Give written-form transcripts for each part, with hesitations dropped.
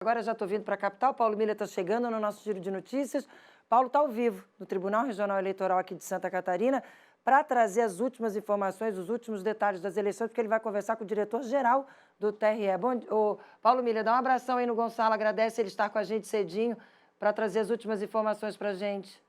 Agora já estou vindo para a capital, Paulo Milha está chegando no nosso giro de notícias. Paulo está ao vivo no Tribunal Regional Eleitoral aqui de Santa Catarina para trazer as últimas informações, os últimos detalhes das eleições, porque ele vai conversar com o diretor-geral do TRE. Paulo Milha, dá um abração aí no Gonçalo, agradece ele estar com a gente cedinho para trazer as últimas informações para a gente.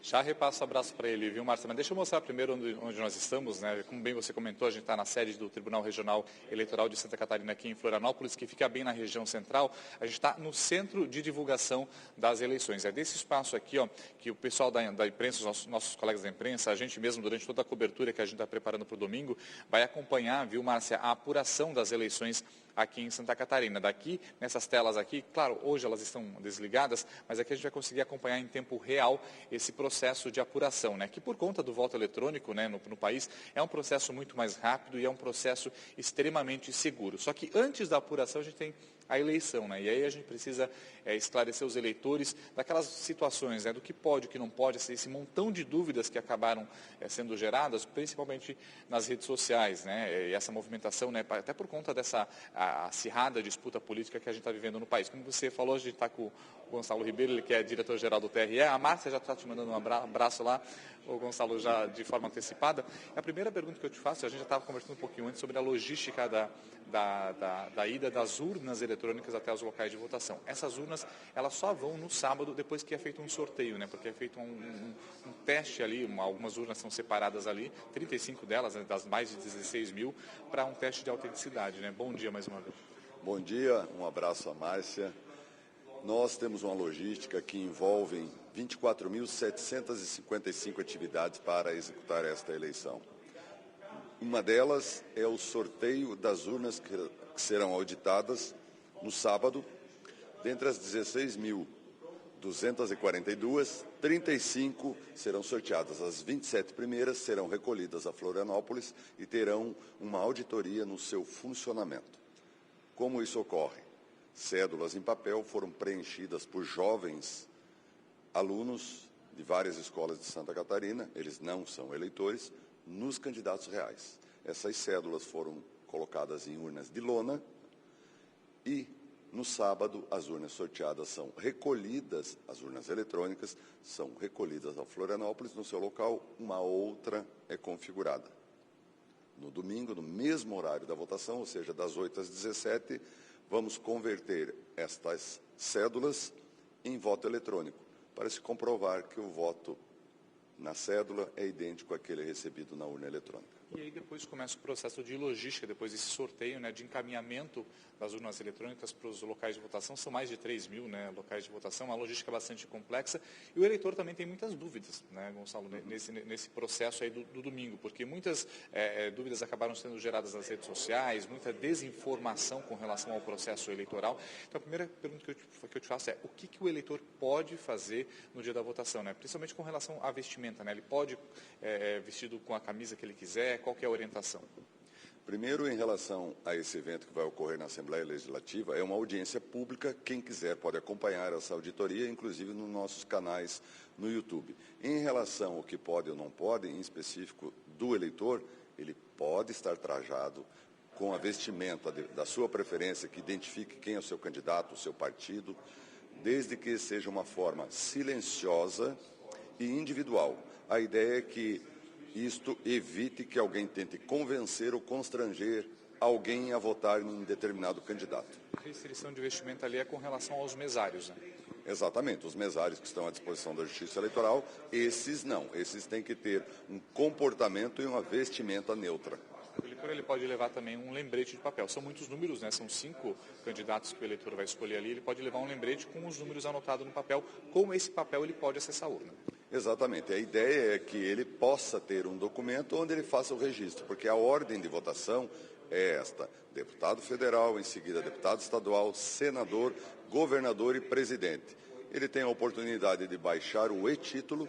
Já repasso o abraço para ele, viu, Márcia? Mas deixa eu mostrar primeiro onde nós estamos, né? Como bem você comentou, a gente está na sede do Tribunal Regional Eleitoral de Santa Catarina, aqui em Florianópolis, que fica bem na região central. A gente está no centro de divulgação das eleições. É desse espaço aqui, ó, que o pessoal da imprensa, os nossos colegas da imprensa, a gente mesmo, durante toda a cobertura que a gente está preparando para o domingo, vai acompanhar, viu, Márcia, a apuração das eleições aqui em Santa Catarina. Daqui, nessas telas aqui, claro, hoje elas estão desligadas, mas aqui a gente vai conseguir acompanhar em tempo real esse processo de apuração, né? Que por conta do voto eletrônico, né, no país, é um processo muito mais rápido e é um processo extremamente seguro. Só que antes da apuração a gente tem a eleição, né? E aí a gente precisa esclarecer os eleitores daquelas situações, né, do que pode, o que não pode, esse montão de dúvidas que acabaram sendo geradas, principalmente nas redes sociais, né? E essa movimentação, né, até por conta dessa acirrada disputa política que a gente está vivendo no país. Como você falou, a gente está com o Gonçalo Ribeiro, ele que é diretor-geral do TRE, a Márcia já está te mandando um abraço lá, o Gonçalo já de forma antecipada. A primeira pergunta que eu te faço, a gente já estava conversando um pouquinho antes sobre a logística da ida das urnas eletrônicas até os locais de votação. Essas urnas, elas só vão no sábado depois que é feito um sorteio, né? Porque é feito um teste ali, algumas urnas são separadas ali, 35 delas, né, das mais de 16 mil, para um teste de autenticidade, né? Bom dia mais uma vez. Bom dia, um abraço a Márcia. Nós temos uma logística que envolve 24.755 atividades para executar esta eleição. Uma delas é o sorteio das urnas que serão auditadas no sábado. Dentre as 16.242, 35 serão sorteadas. As 27 primeiras serão recolhidas a Florianópolis e terão uma auditoria no seu funcionamento. Como isso ocorre? Cédulas em papel foram preenchidas por jovens alunos de várias escolas de Santa Catarina, eles não são eleitores, nos candidatos reais. Essas cédulas foram colocadas em urnas de lona e, no sábado, as urnas sorteadas são recolhidas, as urnas eletrônicas são recolhidas a Florianópolis, no seu local, uma outra é configurada. No domingo, no mesmo horário da votação, ou seja, das 8 às 17, vamos converter estas cédulas em voto eletrônico, para se comprovar que o voto na cédula é idêntico àquele recebido na urna eletrônica. E aí depois começa o processo de logística, depois desse sorteio, né, de encaminhamento das urnas eletrônicas para os locais de votação. São mais de 3 mil, né, locais de votação, uma logística bastante complexa. E o eleitor também tem muitas dúvidas, né, Gonçalo, nesse processo aí do domingo, porque muitas dúvidas acabaram sendo geradas nas redes sociais, muita desinformação com relação ao processo eleitoral. Então a primeira pergunta que eu te faço é: o que o eleitor pode fazer no dia da votação, né? Principalmente com relação à vestimenta, né? Ele pode vestido com a camisa que ele quiser, qual que é a orientação? Primeiro, em relação a esse evento que vai ocorrer na Assembleia Legislativa, é uma audiência pública, quem quiser pode acompanhar essa auditoria, inclusive nos nossos canais no YouTube. Em relação ao que pode ou não pode, em específico do eleitor, ele pode estar trajado com a vestimenta da sua preferência, que identifique quem é o seu candidato, o seu partido, desde que seja uma forma silenciosa e individual. A ideia é que isto evite que alguém tente convencer ou constranger alguém a votar em um determinado candidato. A restrição de vestimenta ali é com relação aos mesários, né? Exatamente, os mesários que estão à disposição da Justiça Eleitoral, esses não, esses têm que ter um comportamento e uma vestimenta neutra. O eleitor ele pode levar também um lembrete de papel. São muitos números, né? São 5 candidatos que o eleitor vai escolher ali. Ele pode levar um lembrete com os números anotados no papel. Com esse papel ele pode acessar a urna. Exatamente. A ideia é que ele possa ter um documento onde ele faça o registro, porque a ordem de votação é esta: deputado federal, em seguida deputado estadual, senador, governador e presidente. Ele tem a oportunidade de baixar o e-título,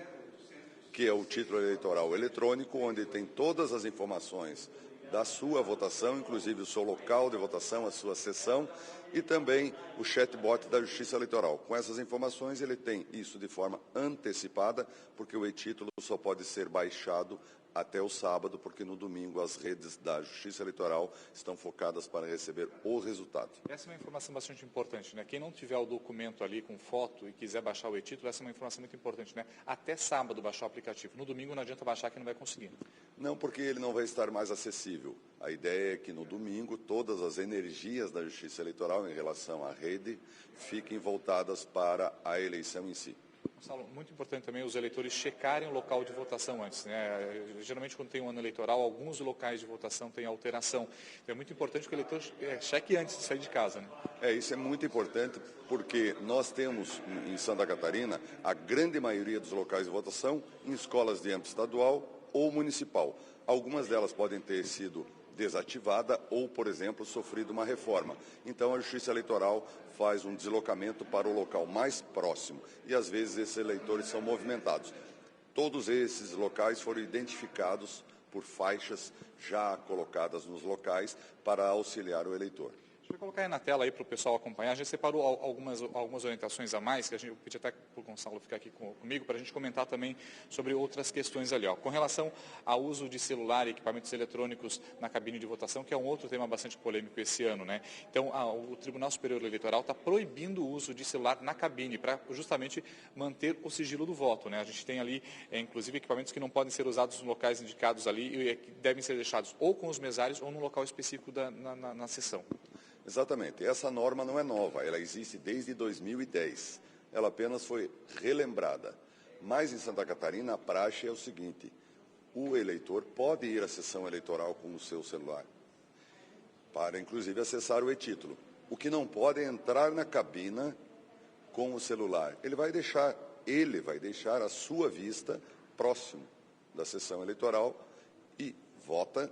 que é o título eleitoral eletrônico, onde tem todas as informações da sua votação, inclusive o seu local de votação, a sua sessão, e também o chatbot da Justiça Eleitoral. Com essas informações, ele tem isso de forma antecipada, porque o e-título só pode ser baixado até o sábado, porque no domingo as redes da Justiça Eleitoral estão focadas para receber o resultado. Essa é uma informação bastante importante, né? Quem não tiver o documento ali com foto e quiser baixar o e-título, essa é uma informação muito importante, né? Até sábado baixar o aplicativo. No domingo não adianta baixar que não vai conseguir. Não, porque ele não vai estar mais acessível. A ideia é que no domingo todas as energias da Justiça Eleitoral em relação à rede fiquem voltadas para a eleição em si. Gonçalo, muito importante também os eleitores checarem o local de votação antes, né? Geralmente, quando tem um ano eleitoral, alguns locais de votação têm alteração. Então, é muito importante que o eleitor cheque antes de sair de casa, né? Isso é muito importante porque nós temos em Santa Catarina a grande maioria dos locais de votação em escolas de âmbito estadual ou municipal. Algumas delas podem ter sido desativada ou, por exemplo, sofrido uma reforma. Então, a Justiça Eleitoral faz um deslocamento para o local mais próximo e, às vezes, esses eleitores são movimentados. Todos esses locais foram identificados por faixas já colocadas nos locais para auxiliar o eleitor. Deixa eu colocar aí na tela aí para o pessoal acompanhar. A gente separou algumas orientações a mais, que eu pedi até para o Gonçalo ficar aqui comigo, para a gente comentar também sobre outras questões ali. Com relação ao uso de celular e equipamentos eletrônicos na cabine de votação, que é um outro tema bastante polêmico esse ano, né? Então, o Tribunal Superior Eleitoral está proibindo o uso de celular na cabine, para justamente manter o sigilo do voto, né? A gente tem ali, inclusive, equipamentos que não podem ser usados nos locais indicados ali e que devem ser deixados ou com os mesários ou no local específico na sessão. Exatamente. Essa norma não é nova, ela existe desde 2010. Ela apenas foi relembrada. Mas em Santa Catarina a praxe é o seguinte: o eleitor pode ir à sessão eleitoral com o seu celular, para inclusive acessar o e-título. O que não pode é entrar na cabina com o celular. Ele vai deixar a sua vista próximo da sessão eleitoral e vota.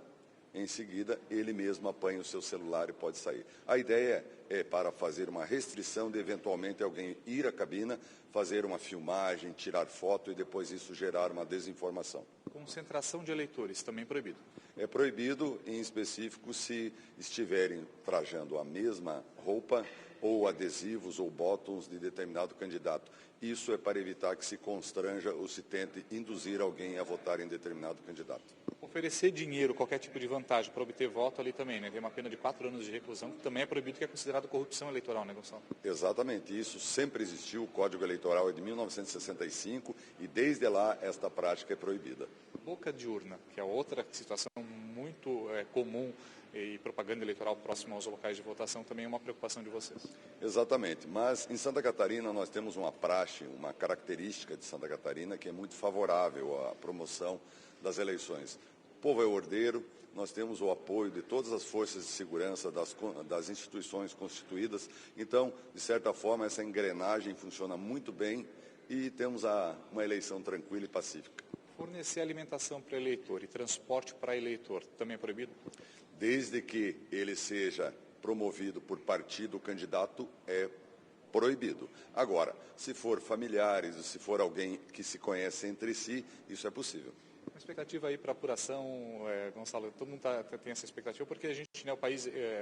Em seguida, ele mesmo apanha o seu celular e pode sair. A ideia é para fazer uma restrição de, eventualmente, alguém ir à cabina, fazer uma filmagem, tirar foto e depois isso gerar uma desinformação. Concentração de eleitores, também proibido. É proibido, em específico, se estiverem trajando a mesma roupa ou adesivos ou botões de determinado candidato. Isso é para evitar que se constranja ou se tente induzir alguém a votar em determinado candidato. Oferecer dinheiro, qualquer tipo de vantagem para obter voto ali também, né? Tem uma pena de 4 anos de reclusão, que também é proibido, que é considerado corrupção eleitoral, né, Gonçalo? Exatamente, isso sempre existiu, o Código Eleitoral é de 1965 e desde lá esta prática é proibida. Boca de urna, que é outra situação muito comum e propaganda eleitoral próxima aos locais de votação também é uma preocupação de vocês. Exatamente, mas em Santa Catarina nós temos uma praxe, uma característica de Santa Catarina que é muito favorável à promoção das eleições. O povo é ordeiro, nós temos o apoio de todas as forças de segurança, das instituições constituídas, então, de certa forma, essa engrenagem funciona muito bem e temos uma eleição tranquila e pacífica. Fornecer alimentação para eleitor e transporte para eleitor também é proibido? Desde que ele seja promovido por partido, o candidato é proibido. Agora, se for familiares, se for alguém que se conhece entre si, isso é possível. Uma expectativa aí para apuração, Gonçalo, todo mundo tem essa expectativa, porque a gente, né,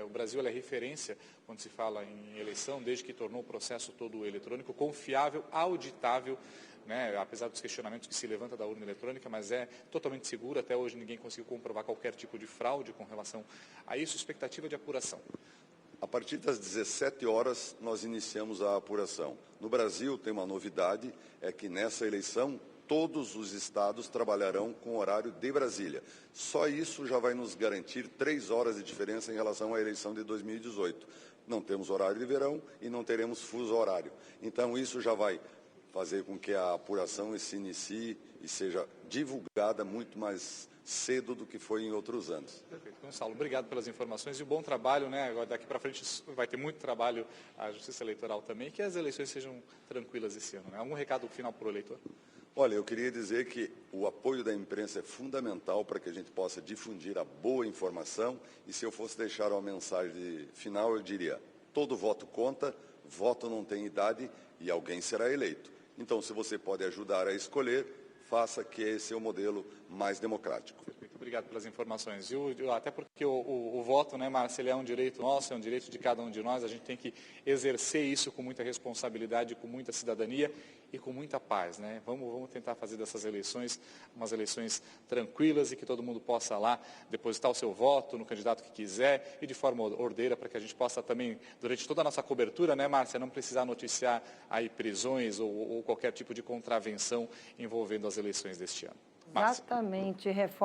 o Brasil é referência quando se fala em eleição, desde que tornou o processo todo eletrônico, confiável, auditável, né, apesar dos questionamentos que se levanta da urna eletrônica, mas é totalmente seguro. Até hoje ninguém conseguiu comprovar qualquer tipo de fraude com relação a isso. Expectativa de apuração. A partir das 17 horas nós iniciamos a apuração. No Brasil tem uma novidade, é que nessa eleição todos os estados trabalharão com o horário de Brasília. Só isso já vai nos garantir 3 horas de diferença em relação à eleição de 2018. Não temos horário de verão e não teremos fuso horário. Então isso já vai fazer com que a apuração se inicie e seja divulgada muito mais cedo do que foi em outros anos. Perfeito. Gonçalo, obrigado pelas informações e o bom trabalho, né? Agora, daqui para frente vai ter muito trabalho a Justiça Eleitoral também, que as eleições sejam tranquilas esse ano, né? Algum recado final para o eleitor? Olha, eu queria dizer que o apoio da imprensa é fundamental para que a gente possa difundir a boa informação e se eu fosse deixar uma mensagem final, eu diria: todo voto conta, voto não tem idade e alguém será eleito. Então, se você pode ajudar a escolher, faça, que esse é o modelo mais democrático. Perfeito. Muito obrigado pelas informações, viu? Até porque o voto, né, Márcia, ele é um direito nosso, é um direito de cada um de nós. A gente tem que exercer isso com muita responsabilidade, com muita cidadania e com muita paz, né? Vamos tentar fazer dessas eleições umas eleições tranquilas e que todo mundo possa lá depositar o seu voto no candidato que quiser e de forma ordeira, para que a gente possa também, durante toda a nossa cobertura, né, Márcia, não precisar noticiar aí prisões ou qualquer tipo de contravenção envolvendo as eleições deste ano. Márcia. Exatamente.